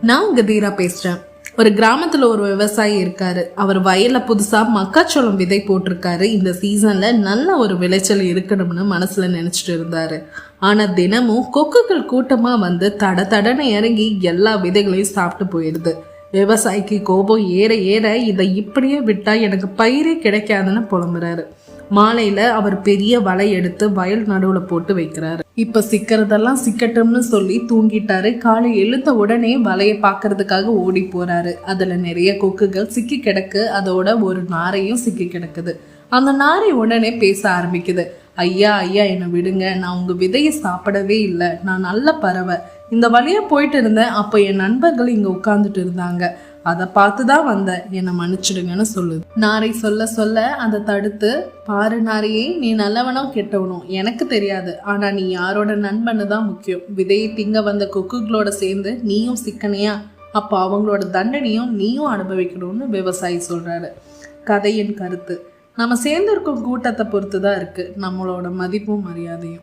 நான் கதீரா பேசுறேன். ஒரு கிராமத்துல ஒரு விவசாயி இருக்காரு. அவர் வயல்ல புதுசா மக்காச்சோளம் விதை போட்டிருக்காரு. இந்த சீசன்ல நல்ல ஒரு விளைச்சல் இருக்கணும்னு மனசுல நினைச்சிட்டு இருந்தாரு. ஆனா தினமும் கொக்குகள் கூட்டமா வந்து தடன்னு இறங்கி எல்லா விதைகளையும் சாப்பிட்டு போயிடுது. விவசாயிக்கு கோபம் ஏற ஏற இதை இப்படியே விட்டா எனக்கு பயிரே கிடைக்காதுன்னு புலம்புறாரு. மாலையில அவர் பெரிய வலை எடுத்து வயல் நடுவுல போட்டு வைக்கிறாரு. இப்ப சிக்கிறதெல்லாம் சிக்கட்டும்னு சொல்லி தூங்கிட்டாரு. காலை எழுந்த உடனே வலையை பாக்குறதுக்காக ஓடி போறாரு. அதுல நிறைய கொக்குகள் சிக்கி கிடக்கு. அதோட ஒரு நாரையும் சிக்கி கிடக்குது. அந்த நாரை உடனே பேச ஆரம்பிக்குது. ஐயா ஐயா, என்னை விடுங்க, நான் உங்க விதையை சாப்பிடவே இல்லை. நான் நல்ல பறவை. இந்த வழியா போயிட்டு இருந்தேன். அப்போ என் நண்பர்கள் இங்க உட்கார்ந்துட்டு இருந்தாங்க. அதை பார்த்துதான் வந்தேன், என்னை மன்னிச்சிடுங்கன்னு சொல்லுது. நாரை சொல்ல சொல்ல அதை தடுத்து, பாரு நாரையே, நீ நல்லவனோ கெட்டவனோ எனக்கு தெரியாது. ஆனா நீ யாரோட நண்பன்னு தான் முக்கியம். விதையை திங்க வந்த கொக்குகளோட சேர்ந்து நீயும் சிக்கனையா? அப்போ அவங்களோட தண்டனையும் நீயும் அனுபவிக்கணும்னு விவசாயி சொல்றாரு. கதையின் கருத்து: நம்ம சேர்ந்து இருக்கும் கூட்டத்தை பொறுத்து தான் இருக்கு நம்மளோட மதிப்பும் மரியாதையும்.